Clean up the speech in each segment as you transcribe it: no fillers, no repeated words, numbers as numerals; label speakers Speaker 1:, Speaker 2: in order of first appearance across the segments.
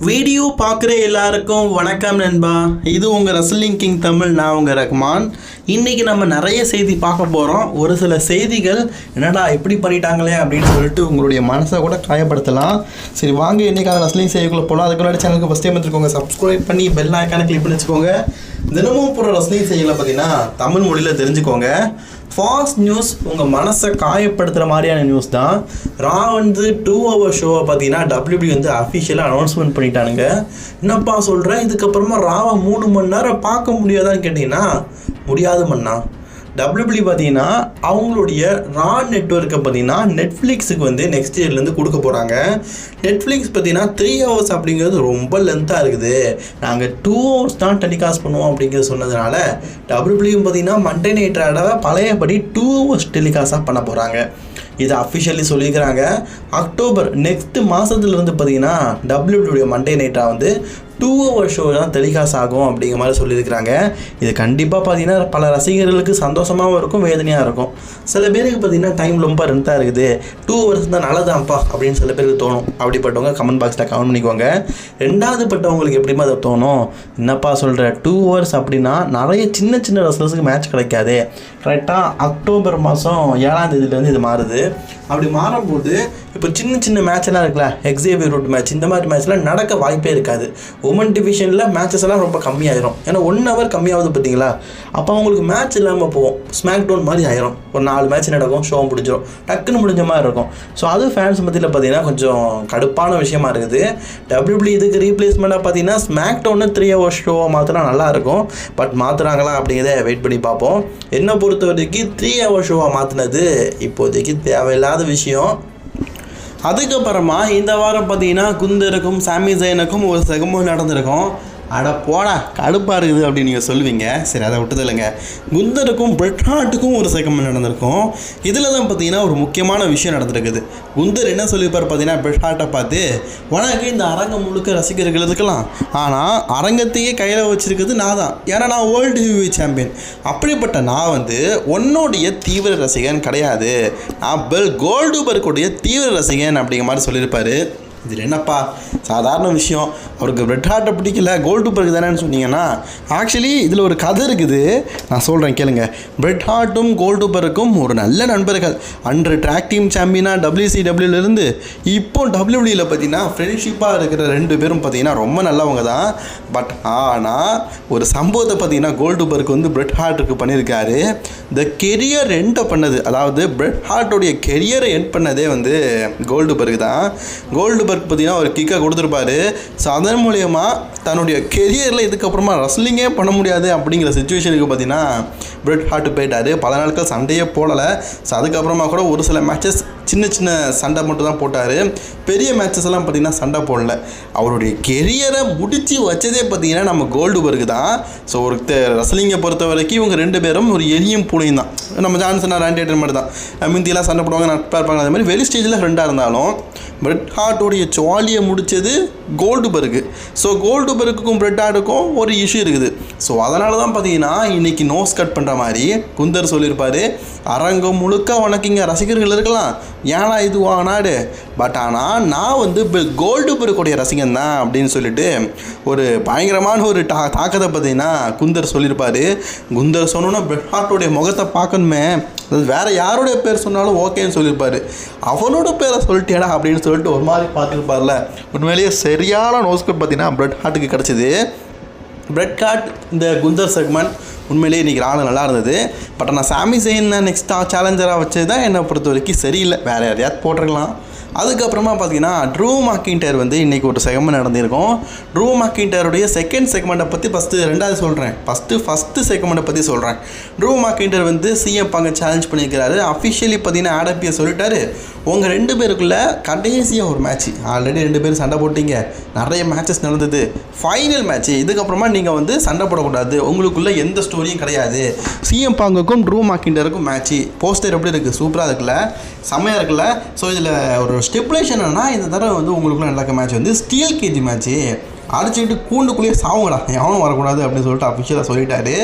Speaker 1: Video பார்க்குற எல்லாருக்கும் வணக்கம் நண்பா. இது உங்கள் ரெஸ்லிங் கிங் தமிழ். நான் உங்கள் ரஹ்மான். இன்றைக்கி நம்ம நிறைய செய்தி பார்க்க போகிறோம். ஒரு சில செய்திகள் என்னடா இப்படி பண்ணிட்டாங்களே அப்படின்னு சொல்லிட்டு உங்களுடைய மனசை கூட காயப்படுத்தலாம். சரி வாங்க இன்றைக்கான ரெஸ்லிங் செய்திக்குள்ளே போகலாம். அதுக்கு முன்னாடி சேனலுக்கு ஃபஸ்ட் டைம் வந்துருக்கோங்க, சப்ஸ்கிரைப் பண்ணி பெல் ஐக்கானை கிளிக் பண்ணி வச்சுக்கோங்க. தினமும் போகிற ரெஸ்லிங் செய்திகளை பார்த்தீங்கன்னா தமிழ் மொழியில் தெரிஞ்சுக்கோங்க. ஃபாஸ்ட் நியூஸ், உங்கள் மனசை காயப்படுத்துகிற மாதிரியான நியூஸ் தான். ரா 2 hour ஷோவை பார்த்தீங்கன்னா WWE அஃபிஷியலாக அனௌன்ஸ்மெண்ட் பண்ணிட்டானுங்க. என்னப்பா சொல்கிறேன், இதுக்கப்புறமா ராவை 3 மணி நேரம் பார்க்க முடியாதான்னு கேட்டிங்கன்னா முடியாது மண்ணா. WWE பார்த்தீங்கன்னா அவங்களுடைய ரா நெட்வொர்க்கை பார்த்தீங்கன்னா நெட்ஃப்ளிக்ஸுக்கு நெக்ஸ்ட் இயர்லேருந்து கொடுக்க போகிறாங்க. நெட்ஃப்ளிக்ஸ் பார்த்தீங்கன்னா 3 hours அப்படிங்கிறது ரொம்ப லென்த்தாக இருக்குது. நாங்கள் 2 hours தான் டெலிகாஸ்ட் பண்ணுவோம் அப்படிங்கிறது சொன்னதுனால WWE பார்த்தீங்கன்னா மண்டே நைட் ராவை பழையபடி 2 hours டெலிகாஸ்டாக பண்ண போகிறாங்க. இதை அஃபிஷியலி சொல்லியிருக்கிறாங்க. அக்டோபர் நெக்ஸ்ட் மாதத்துலேருந்து பார்த்தீங்கன்னா WWE மண்டே நைட்டாக 2 hour ஷோ தான் டெலிகாஸ்ட் ஆகும் அப்படிங்கிற மாதிரி சொல்லியிருக்கிறாங்க. இது கண்டிப்பாக பார்த்தீங்கன்னா பல ரசிகர்களுக்கு சந்தோஷமாகவும் இருக்கும், வேதனையாக இருக்கும். சில பேருக்கு பார்த்தீங்கன்னா டைம் ரொம்ப ரெண்டாக இருக்குது, 2 hours தான் நல்லதான்ப்பா அப்படின்னு சில பேருக்கு தோணும். அப்படிப்பட்டவங்க கமெண்ட் பாக்ஸில் கமெண்ட் பண்ணிக்கோங்க. ரெண்டாவது பட்டவங்களுக்கு எப்படிமா அதை தோணும், என்னப்பா சொல்கிற 2 hours அப்படின்னா நிறைய சின்ன சின்ன ரெஸ்லர்ஸுக்கு மேட்ச் கிடைக்காது. கரெக்டாக அக்டோபர் மாதம் 7ஆம் தேதியிலேருந்து இது மாறுது. அப்படி மாறும்போது இப்போ சின்ன சின்ன மேட்செல்லாம் இருக்குல்ல, எக்ஸேவியர் ரூட் மேட்ச், இந்த மாதிரி மேட்ச்லாம் நடக்க வாய்ப்பே இருக்காது. உமன் டிவிஷனில் மேட்சஸ் எல்லாம் ரொம்ப கம்மியாயிரும். ஏன்னா 1 hour கம்மியாகுது பார்த்தீங்களா, அப்போ அவங்களுக்கு மேட்ச் இல்லாமல் போகும். ஸ்மாக் டவுன் மாதிரி ஆயிரும். ஒரு 4 மேட்ச் நடக்கும், ஷோ முடிஞ்சிடும், டக்குன்னு முடிஞ்ச மாதிரி இருக்கும். ஸோ அது ஃபேன்ஸ் மத்தியில் பார்த்தீங்கன்னா கொஞ்சம் கடுப்பான விஷயமா இருக்குது. WWE இதுக்கு ரீப்ளேஸ்மெண்ட்டாக பார்த்தீங்கன்னா ஸ்மாக் டவுன்னு 3 hour ஷோவை மாற்றினா நல்லாயிருக்கும். பட் மாற்றுறாங்களா அப்படிங்கிறத வெயிட் பண்ணி பார்ப்போம். என்னை பொறுத்த வரைக்கும் 3 hour ஷோவாக மாற்றினது இப்போதைக்கு தேவையில்லாத விஷயம். அதுக்கப்புறமா இந்த வாரம் பார்த்தீங்கன்னா குந்தருக்கும் சாமி ஜெயனுக்கும் ஒரு செகமும் நடந்திருக்கும். அட போடா கடுப்பாக இருக்குது அப்படின்னு நீங்கள் சொல்லுவீங்க. சரி அதை விட்டது இல்லைங்க. குந்தருக்கும் பிரெட் ஹார்ட்டுக்கும் ஒரு செகமெண்ட் நடந்திருக்கும். இதில் தான் பார்த்தீங்கன்னா ஒரு முக்கியமான விஷயம் நடந்திருக்குது. குந்தர் என்ன சொல்லியிருப்பார் பார்த்தீங்கன்னா பிரெட் ஹார்ட்டை பார்த்து, உனக்கு இந்த அரங்கம் முழுக்க ரசிகர்கள் இருக்கலாம், ஆனால் அரங்கத்தையே கையில் வச்சுருக்குது நான் தான், ஏன்னா நான் வேர்ல்டு ஹெவிவெயிட் சாம்பியன். அப்படிப்பட்ட நான் உன்னுடைய தீவிர ரசிகன் கிடையாது, நான் கோல்டுபர்க்குடைய தீவிர ரசிகன் அப்படிங்கிற மாதிரி சொல்லியிருப்பார். இதில் என்னப்பா சாதாரண விஷயம், அவருக்கு பிரெட் ஹார்ட்டை பிடிக்கல, கோல்டுபர்க் தானேன்னு சொன்னீங்கன்னா ஆக்சுவலி இதில் ஒரு கதை இருக்குது, நான் சொல்கிறேன் கேளுங்க. பிரெட் ஹார்ட்டும் கோல்டுபர்க்கும் ஒரு நல்ல நண்பர்கள். அன்று ட்ராக் டீம் சாம்பியனாக WCWலேருந்து இப்போ WWEயில் பார்த்தீங்கன்னா ஃப்ரெண்ட்ஷிப்பாக இருக்கிற 2 பேரும் பார்த்தீங்கன்னா ரொம்ப நல்லவங்க தான். பட் ஆனால் ஒரு சம்பவத்தை பார்த்தீங்கன்னா கோல்டுபர்க் பிரெட் ஹார்ட்டுக்கு பண்ணியிருக்காரு. இந்த கெரியர் எண்டை பண்ணது, அதாவது பிரெட் ஹார்ட்டுடைய கெரியரை எண்ட் பண்ணதே கோல்டுபர்க் தான். கோல்டுபர்க் பார்த்தீங்கன்னா ஒரு கிக்கை கொடுத்துருப்பாரு. ஸோ அதன் மூலயமா தன்னுடைய கெரியரில் இதுக்கப்புறமா ரெஸ்லிங்கே பண்ண முடியாது அப்படிங்கிற சுச்சுவேஷனுக்கு பார்த்தீங்கன்னா பிரெட் ஹார்ட் போயிட்டார். பல நாட்கள் சண்டையே போடலை. ஸோ அதுக்கப்புறமா கூட ஒரு சில மேட்சஸ் சின்ன சின்ன சண்டை மட்டும் தான் போட்டார். பெரிய மேட்சஸ் எல்லாம் பார்த்தீங்கன்னா சண்டை போடல. அவருடைய கெரியரை முடித்து வச்சதே பார்த்தீங்கன்னா நம்ம கோல்டுபர்க் தான். ஸோ ஒரு ரெஸ்லிங்கை பொறுத்த வரைக்கும் இவங்க 2 பேரும் ஒரு எலியும் பூனையும் தான். நம்ம ஜான்சனா ராண்டேட்டர் மாதிரி தான், முந்தியெல்லாம் சண்டை போடுவாங்க, நட்பாக இருப்பாங்க. அதே மாதிரி வெளி ஸ்டேஜில் ஃப்ரெண்டாக இருந்தாலும் பிரெட் ஹார்ட்டோடைய ஜாலியை முடித்தது கோல்டுபர்க். ஸோ கோல்டுபர்க்குக்கும் பிரெட் ஹார்ட்டுக்கும் ஒரு இஷ்யூ இருக்குது. ஸோ அதனால தான் பார்த்தீங்கன்னா இன்றைக்கி நோஸ் கட் பண்ணுற மாதிரி குந்தர் சொல்லியிருப்பார், அரங்கம் முழுக்க உனக்கு இங்கே ரசிகர்கள் இருக்கலாம், ஏன்னா இது நாடு, பட் ஆனால் நான் கோல்டுபர்க்குடைய ரசிகன் தான் அப்படின்னு சொல்லிட்டு ஒரு பயங்கரமான ஒரு தாக்கத்தை பார்த்தீங்கன்னா குந்தர் சொல்லியிருப்பார். குந்தர் சொன்னோன்னா பிரெட் ஹார்ட்டோடைய முகத்தை பார்க்கணுமே, அது வேறு யாருடைய பேர் சொன்னாலும் ஓகேன்னு சொல்லியிருப்பார். அவனோட பேரை சொல்லிட்டேடா அப்படின்னு சொல்லிட்டு ஒரு மாதிரி பார்த்துருப்பார்ல. உண்மையிலேயே சரியான நோஸ்கட் பார்த்தீங்கன்னா பிரெட் ஹார்ட்டுக்கு கிடச்சிது. பிரெட் ஹார்ட் இந்த குந்தர் செக்மெண்ட் உண்மையிலேயே இன்றைக்கி நாள் நல்லா இருந்தது. பட் நான் சாமி ஜெயின் நெக்ஸ்ட் சேலஞ்சராக வச்சது தான் என்னை பொறுத்த வரைக்கும் சரியில்லை, வேறு யாரையாவது போட்டிருக்கலாம். அதுக்கப்புறமா பார்த்தீங்கன்னா ட்ரூ மெக்கின்டையர் இன்றைக்கி ஒரு செக்மெண்ட் நடந்திருக்கும். ட்ரூ மெக்கின்டையருடைய செகண்ட் செக்மெண்ட்டை பற்றி ரெண்டாவது சொல்கிறேன். ஃபஸ்ட்டு செக்மெண்ட்டை பற்றி சொல்கிறேன். ட்ரூ மெக்கின்டையர் சிஎம் பங்க சேலஞ்ச் பண்ணியிருக்கிறாரு. அஃபிஷியலி பார்த்தீங்கன்னா ஆடப்பியை சொல்லிட்டாரு, உங்கள் 2 பேருக்குள்ளே கடைசியாக ஒரு மேட்ச், ஆல்ரெடி 2 பேரும் சண்டை போட்டிங்க, நிறைய மேட்சஸ் நடந்தது, ஃபைனல் மேட்ச்சு, இதுக்கப்புறமா நீங்கள் சண்டை போடக்கூடாது, உங்களுக்குள்ளே எந்த ஸ்டோரியும் கிடையாது. சிஎம் பாங்குக்கும் ட்ரூ மெக்கின்டையருக்கும் மேட்ச்சு. போஸ்டர் எப்படி இருக்குது, சூப்பராக இருக்குல்ல, செம்மையாக இருக்குல்ல. ஸோ இதில் ஒரு ஸ்டிப்புலேஷன் என்னன்னா, இந்த தடவை உங்களுக்குள்ள நடக்க மேட்ச் ஸ்டீல் கேஜி மேட்ச்சு. அடிச்சுக்கிட்டு கூண்டுக்குள்ளேயே சாவுங்கடா, எவனும் வரக்கூடாது அப்படின்னு சொல்லிட்டு அஃபிஷியலாக சொல்லிட்டாரு.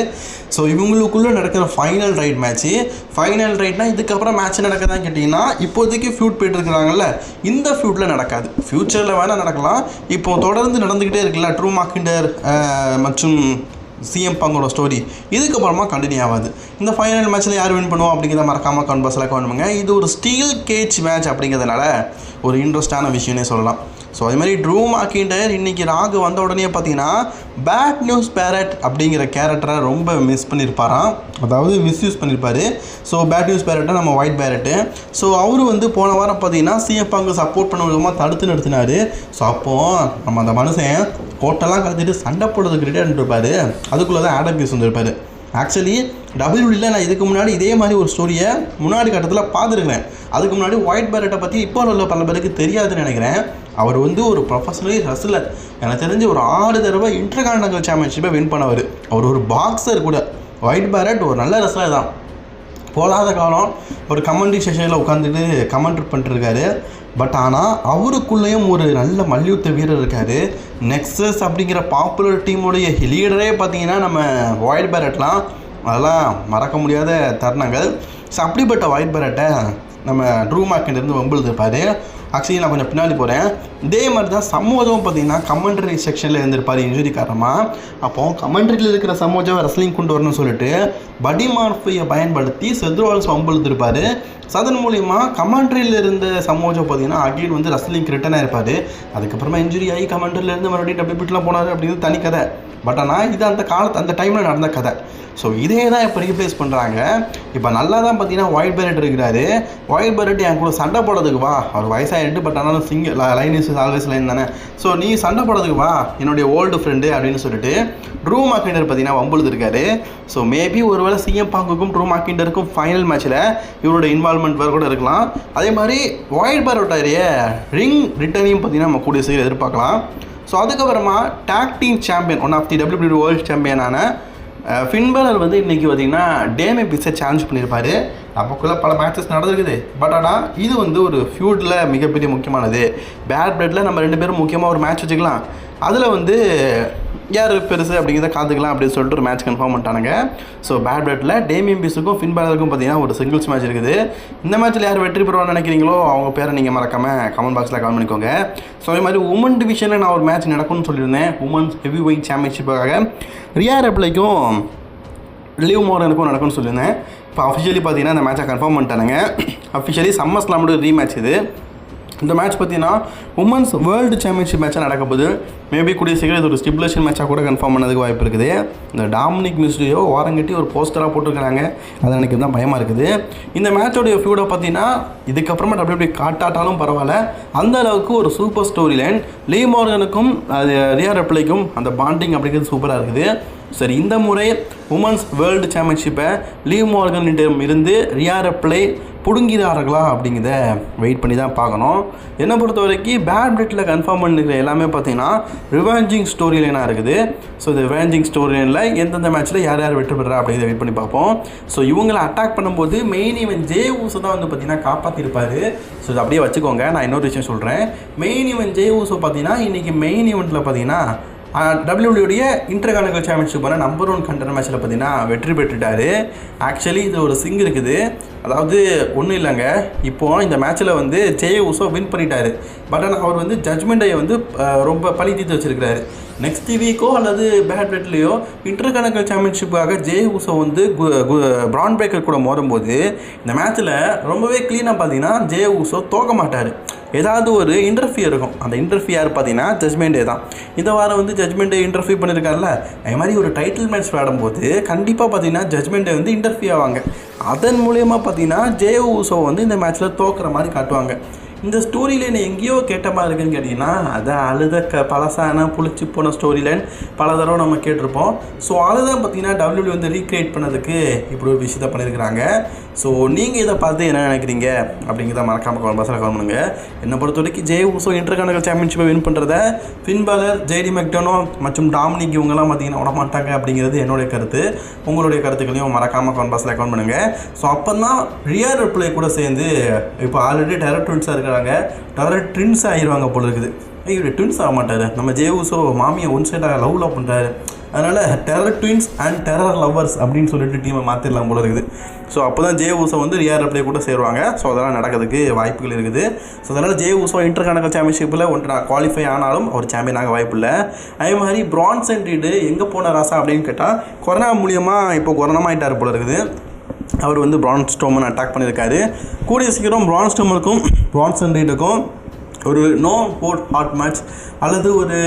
Speaker 1: ஸோ இவங்களுக்குள்ளே நடக்கிற ஃபைனல் ரைட் மேட்ச்சு. ஃபைனல் ரைட்னால் இதுக்கப்புறம் மேட்ச் நடக்குதான்னு கேட்டிங்கன்னா இப்போதைக்கு ஃபியூட் போய்ட்டுருக்குறாங்கல்ல, இந்த ஃபியூட்டில் நடக்காது. ஃப்யூச்சரில் வேணால் நடக்கலாம். இப்போ தொடர்ந்து நடந்துக்கிட்டே இருக்குல்ல ட்ரூ மாக்கிண்டர் மற்றும் சிஎம் பங்கோட ஸ்டோரி, இதுக்கப்புறமா கண்டினியூ ஆகாது. இந்த ஃபைனல் மேட்ச்சில் யார் வின் பண்ணுவோம் அப்படிங்கிறத மறக்காமல் கமெண்ட் பாக்ஸில் கமெண்ட் பண்ணுங்க. இது ஒரு ஸ்டீல் கேஜ் மேட்ச் அப்படிங்கிறதுனால ஒரு இன்ட்ரெஸ்டான விஷயம்னே சொல்லலாம். ஸோ அது மாதிரி ட்ரூ மாக்கிண்டர் இன்றைக்கி ராகு வந்த உடனே பார்த்தீங்கன்னா பேட் நியூஸ் பேரட் அப்படிங்கிற கேரக்டரை ரொம்ப மிஸ் பண்ணியிருப்பாராம், அதாவது மிஸ்யூஸ் பண்ணியிருப்பார். ஸோ பேட் நியூஸ் பேரட்டை நம்ம ஒயிட் பேரட்டு. ஸோ அவர் வந்து போன வாரம் பார்த்தீங்கன்னா சிஎம் பங்கு சப்போர்ட் பண்ண விதமாக தடுத்து நிறுத்தினார். ஸோ அப்போது நம்ம அந்த மனுஷன் கோட்டெல்லாம் கற்றுட்டு சண்டை போடுறதுக்கு ரெடியாக இருப்பார். அதுக்குள்ளே தான் ஆடம் பீஸ் வந்திருப்பார். ஆக்சுவலி டபிள்யூடியில் நான் இதுக்கு முன்னாடி இதே மாதிரி ஒரு ஸ்டோரியை முன்னாடி கட்டத்தில் பார்த்துருக்கிறேன். அதுக்கு முன்னாடி ஒயிட் பேரட்டை பற்றி இப்போ உள்ள பல பேருக்கு தெரியாதுன்னு நினைக்கிறேன். அவர் வந்து ஒரு ப்ரொஃபஷனலி ரெஸ்லர். எனக்கு தெரிஞ்சு ஒரு 6 தடவை இன்டர்கான்டினென்டல் சாம்பியன்ஷிப்பை வின் பண்ணவர். அவர் ஒரு பாக்ஸர் கூட. ஒயிட் பேரட் ஒரு நல்ல ரெஸ்லர் தான். போதாத காலம் ஒரு கமெண்ட்ரி செஷனில் உட்காந்துட்டு கமெண்ட் பண்ணிட்டுருக்காரு. பட் ஆனால் அவருக்குள்ளேயும் ஒரு நல்ல மல்யுத்த வீரர் இருக்கார். நெக்ஸஸ் அப்படிங்கிற பாப்புலர் டீமுடைய லீடரே பார்த்தீங்கன்னா நம்ம ஒயிட் பேரட்லாம், அதெல்லாம் மறக்க முடியாத தருணங்கள். ஸோ அப்படிப்பட்ட ஒயிட் பேரட்டை நம்ம ட்ரூ மாக்கிண்டருந்து வம்பிழுத்திருப்பார். ஆக்சுவலி நான் கொஞ்சம் பின்னாடி போகிறேன். இதே மாதிரி தான் சமோஜவும் பார்த்தீங்கன்னா கமெண்ட்ரி செக்ஷனில் இருந்திருப்பார் இன்ஜுரி காரணமாக. அப்போது கமெண்ட்ரியில் இருக்கிற சமோஜாவை ரெஸ்லிங் கொண்டு வரணும்னு சொல்லிட்டு படி மார்ஃபையை பயன்படுத்தி செத்ரோல்ஸ் வம்பிழுத்திருப்பார். அதன் மூலிமா கமெண்ட்ரியில் இருந்த சமோஜா பார்த்தீங்கன்னா அகெயின் வந்து ரெஸ்லிங் ரிட்டனாக இருப்பார். அதுக்கப்புறமா இன்ஜுரி ஆகி கமெண்ட்ரியிலேருந்து மறுபடியும் டபிள்யூபிலாம் போனார் அப்படிங்கிறது தனி கதை. பட் ஆனால் இது அந்த டைமில் நடந்த கதை. ஸோ இதே தான் இப்போ ரீப்ளேஸ் பண்ணுறாங்க. இப்போ நல்லா தான் பார்த்தீங்கன்னா ஒயிட் பேரட் இருக்கிறாரு. ஒயிட் பேரட் என் கூட சண்டை போடுறதுக்கு வா, அவர் வயசாகிட்டு, பட் ஆனாலும் single line is always line தானே. ஸோ நீ சண்டை போடுறதுக்கு வா என்னுடைய ஓல்டு ஃப்ரெண்டு அப்படின்னு சொல்லிட்டு ட்ரூ மாக்கிண்டர் பார்த்தீங்கன்னா வம்புழுதுருக்காரு. ஸோ மேபி ஒருவேளை சிஎம் பாங்குக்கும் ட்ரூ மாக்கிண்டருக்கும் ஃபைனல் மேட்ச்சில் இவரோட இன்வால்மெண்ட் வேறு கூட இருக்கலாம். அதே மாதிரி ஒயிட் பேரட்டோடைய ரிங் ரிட்டர்னையும் பார்த்தீங்கன்னா நம்ம கூடிய சீக்கிரம் எதிர்பார்க்கலாம். ஸோ அதுக்கப்புறமா tag team champion, one of the W W world சாம்பியனான ஃபின் பேலர் வந்து இன்றைக்கி பார்த்திங்கன்னா டேமேஜ் பிஸை சேலஞ்ச் பண்ணியிருப்பார். அப்போக்குள்ளே பல மேட்சஸ் நடந்திருக்குது. பட் ஆனால் இது வந்து ஒரு ஃபியூடில் மிகப்பெரிய முக்கியமானது. பேட் பிளட்டில் நம்ம 2 பேரும் முக்கியமாக ஒரு மேட்ச் வச்சுக்கலாம். அதில் வந்து யார் பெருசு அப்படிங்கிறத காத்துக்கலாம் அப்படின்னு சொல்லிட்டு ஒரு மேட்ச் கன்ஃபார்ம் பண்ணிட்டானுங்க. ஸோ பேட் பிளட்டில் டேமியன் பீஸுக்கும் ஃபின் பேலருக்கும் பார்த்தீங்கன்னா ஒரு சிங்கிள்ஸ் மேட்ச் இருக்குது. இந்த மேட்ச்சில் யார் வெற்றி பெறுவான்னு நினைக்கிறீங்களோ அவங்க பேரை நீங்கள் மறக்காமல் கமெண்ட் பாக்ஸில் கமெண்ட் பண்ணிக்கோங்க. ஸோ அதே மாதிரி உமன் டிவிஷனில் நான் ஒரு மேட்ச் நடக்கும்னு சொல்லியிருந்தேன். உமன்ஸ் ஹெவி வெயிட் சாம்பியன்ஷிப்புக்காக ரியா ரெப்ளைக்கும் லிவ் மோரனுக்கும் நடக்கும்னு சொல்லியிருந்தேன். இப்போ அஃபிஷியலி பார்த்தீங்கன்னா இந்த மேட்சை கன்ஃபார்ம் பண்ணிட்டானுங்க. அஃபிஷியலி சம்மர் ஸ்லாமோட ரீமேட்ச் இது. இந்த மேட்ச் பார்த்தீங்கன்னா உமன்ஸ் வேர்ல்டு சாம்பியன்ஷிப் மேட்சாக நடக்கும்போது மேபி கூடிய சீக்கிரம் இது ஒரு ஸ்டிபுலேஷன் மேட்சாக கூட கன்ஃபார்ம் பண்ணதுக்கு வாய்ப்பு இருக்குது. இந்த டாமினிக் மிஸ்ட்ரியோ வாரங்கட்டி ஒரு போஸ்டராக போட்டுருக்காங்க. அது எனக்கு தான் பயமாக இருக்குது. இந்த மேட்சோடைய ஃபியூடை பார்த்தீங்கன்னா இதுக்கப்புறமா டபிள்யூபிள்யூ காட்டாட்டாலும் பரவாயில்ல, அந்த அளவுக்கு ஒரு சூப்பர் ஸ்டோரி லைன். லீ மார்கனுக்கும் அது ரியா ரெப்ளைக்கும் அந்த பாண்டிங் அப்படிங்கிறது சூப்பராக இருக்குது. சரி, இந்த முறை உமன்ஸ் வேர்ல்டு சாம்பியன்ஷிப்பை லீ மார்கனிடம் இருந்து ரியா ரெப்ளை பிடுங்கிறார்களா அப்படிங்கிறத வெயிட் பண்ணி தான் பார்க்கணும். என்னை பொறுத்த வரைக்கும் பேட் பிளட்டில் கன்ஃபார்ம் பண்ணிக்கிற எல்லாமே பார்த்தீங்கன்னா ரிவெஞ்சிங் ஸ்டோரி லைனாக இருக்குது. ஸோ இந்த ரிவெஞ்சிங் ஸ்டோரி லைனில் எந்தெந்த மேட்ச்சில் யார் யார் வெற்றி பெறா அப்படிங்கிறத வெயிட் பண்ணி பார்ப்போம். ஸோ இவங்களை அட்டாக் பண்ணும்போது மெயின் இவன் ஜே ஊசோ தான் வந்து பார்த்தீங்கன்னா காப்பாற்றிருப்பார். ஸோ இதை அப்படியே வச்சுக்கோங்க. நான் இன்னொரு விஷயம் சொல்கிறேன். மெயின் இவன் ஜே ஊசோ பார்த்தீங்கன்னா இன்றைக்கி மெயின் ஈவெண்ட்டில் பார்த்தீங்கன்னா டபிள்யூபிள்யூடைய இன்டர்கான்டினென்டல் சாம்பியன்ஷிப்பான நம்பர் 1 கண்டென்டர் மேட்ச்சில் பார்த்தீங்கன்னா வெற்றி பெற்றுட்டார். ஆக்சுவலி இது ஒரு சிங் இருக்குது. அதாவது ஒன்றும் இல்லைங்க, இப்போது இந்த மேட்ச்சில் வந்து ஜே ஊசோ வின் பண்ணிட்டார். பட் ஆனால் அவர் வந்து ஜட்ஜ்மெண்ட் டே வந்து ரொம்ப பழி தீர்த்து வச்சுருக்கிறாரு. நெக்ஸ்ட் வீக்கோ அல்லது பேட் பிளட்லேயோ இன்டர்கான்டினென்டல் சாம்பியன்ஷிப்புக்காக ஜே ஊசோ வந்து பிரான் பிரேக்கர் கூட மோதும்போது இந்த மேட்ச்சில் ரொம்பவே க்ளீனாக பார்த்தீங்கன்னா ஜே ஊசோ தோக்க மாட்டார். ஏதாவது ஒரு இன்டர்ஃபியர் இருக்கும். அந்த இன்டர்ஃபியர் பார்த்தீங்கன்னா ஜட்ஜ்மெண்ட் டே தான். இந்த வாரம் வந்து ஜட்ஜ்மெண்ட் டே இன்டர்ஃபியூ பண்ணியிருக்காருல்ல, அது மாதிரி ஒரு டைட்டில் மேட்ச் விளையாடும்போது கண்டிப்பாக பார்த்தீங்கன்னா ஜட்ஜ்மெண்ட் டே வந்து இன்டர்ஃபியூ ஆவாங்க. அதன் மூலயமா பார்த்தீங்கன்னா ஜே ஊசோ வந்து இந்த மேட்ச்சில் தோக்குற மாதிரி காட்டுவாங்க. இந்த ஸ்டோரி லைன் எங்கேயோ கேட்ட மாதிரி இருக்குன்னு கேட்டிங்கன்னா அதை அழுத பழசான புளிச்சு போன ஸ்டோரி லைன் பல தடவை நம்ம கேட்டிருப்போம். ஸோ அதை தான் பார்த்தீங்கன்னா டபிள்யூபிள்யூ வந்து ரீக்ரியேட் பண்ணதுக்கு இப்படி ஒரு விஷயத்தை பண்ணியிருக்கிறாங்க. ஸோ நீங்கள் இதை பார்த்து என்ன நினைக்கிறீங்க அப்படிங்கிறத மறக்காமல் கமெண்ட் பாக்ஸில் கமெண்ட் பண்ணுங்கள். என்னை பொறுத்த வரைக்கும் ஜே ஊசோ இன்டர்கான்டினென்டல் சாம்பியன்ஷிப்பை வின் பண்ணுறத ஃபின் பேலர், ஜேடி மெக்டோனோ மற்றும் டாமினிக் இவங்கெல்லாம் பார்த்தீங்கன்னா விடமாட்டாங்க அப்படிங்கிறது என்னுடைய கருத்து. உங்களுடைய கருத்துக்களையும் மறக்காமல் கமெண்ட் பாக்ஸில் கமெண்ட் பண்ணுங்கள். ஸோ அப்போ தான் ரியா ரெப்ளை கூட சேர்ந்து இப்போ ஆல்ரெடி டெரர் ட்வின்ஸாக இருக்கிறாங்க, டெரர் ட்வின்ஸ் ஆகிடுவாங்க போல இருக்குது. இவர் ட்வின்ஸ் ஆக மாட்டார், நம்ம ஜே ஊசோ மாமியை ஒன் சைடாக லவ் பண்ணுறாரு, அதனால் terror twins and terror lovers அப்படின்னு சொல்லிட்டு டீமை மாற்றிடலாம் போல இருக்குது. ஸோ அப்போ தான் ஜே ஊசோ வந்து ரியா ரிப்ளே கூட சேருவாங்க. ஸோ அதெல்லாம் நடக்கிறதுக்கு வாய்ப்புகள் இருக்குது. ஸோ அதனால் ஜே ஊசோ இன்டர்கான்டினல் சாம்பியன்ஷிப்பில் நான் குவாலிஃபை ஆனாலும் அவர் சாம்பியனாக வாய்ப்பு இல்லை. அதே மாதிரி பிரான்சன் ரீடு எங்கே போன ராசா அப்படின்னு கேட்டால் கொரோனா மூலியமாக இப்போ கொரோனாமாயிட்டார் போல இருக்குது. அவர் வந்து பிரான் ஸ்ட்ரோமன் அட்டாக் பண்ணியிருக்காரு. கூடிய சீக்கிரம் பிரான் ஸ்ட்ரோமனுக்கும் பிரான்சன் ரீடுக்கும் ஒரு நோ ஹோல்ட் ஹார்ட் மேட்ச் அல்லது ஒரு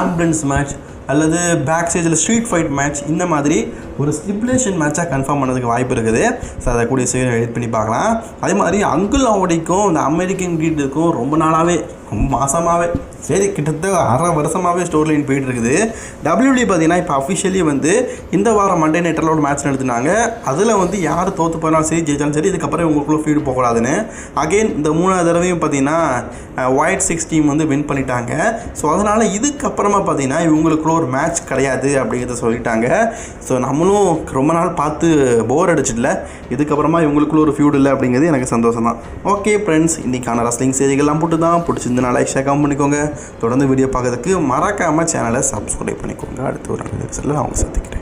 Speaker 1: ஆம்புலன்ஸ் மேட்ச் அல்லது பேக் ஸ்டேஜில் ஸ்ட்ரீட் ஃபைட் மேட்ச் இந்த மாதிரி ஒரு ஸ்டிப்புலேஷன் மேட்சாக கன்ஃபார்ம் பண்ணதுக்கு வாய்ப்பு இருக்குது. ஸோ அதை கூடிய சீக்கிரம் எடிட் பண்ணி பார்க்கலாம். அதே மாதிரி அங்குல் ஆவடிக்கும் இந்த அமெரிக்கன் கிரீடுக்கும் ரொம்ப நாளாகவே ரொம்ப மாதமாகவே சரி கிட்டத்தட்ட அரை வருஷமாகவே ஸ்டோரி லைன் போயிட்டு இருக்குது. WWE பார்த்தீங்கன்னா இப்போ அஃபிஷியலி வந்து இந்த வாரம் மண்டே நைட்டில் ஒரு மேட்ச் நடத்தினாங்க. அதில் வந்து யார் தோற்று போனாலும் சரி ஜெயிச்சாலும் சரி இதுக்கப்புறம் இவங்களுக்குள்ள ஃபீடு போகக்கூடாதுன்னு அகெயின் இந்த 3வது தடவையும் பார்த்தீங்கன்னா ஒயிட் 6 டீம் வந்து வின் பண்ணிட்டாங்க. ஸோ அதனால் இதுக்கப்புறமா பார்த்தீங்கன்னா இவங்களுக்குள்ள ஒரு மேட்ச் கிடையாது அப்படிங்கிறத சொல்லிட்டாங்க. ஸோ நம்மளும் ரொம்ப நாள் பார்த்து போர் அடிச்சிடல, இதுக்கப்புறமா இவங்களுக்குள்ள ஒரு ஃபியூட் இல்லை அப்படிங்கிறது எனக்கு சந்தோஷம் தான். ஓகே ஃப்ரெண்ட்ஸ், இன்றைக்கான ரஸ்லிங் செய்திகள்லாம் போட்டு தான் பிடிச்சிருந்தனால லைக் ஷேர் கமெண்ட் பண்ணிக்கோங்க. தொடர்ந்து வீடியோ பார்க்கறதுக்கு மறக்காமல் சேனலை சப்ஸ்கிரைப் பண்ணிக்கோங்க. அடுத்து ஒரு அவங்க சந்திக்கிறேன்.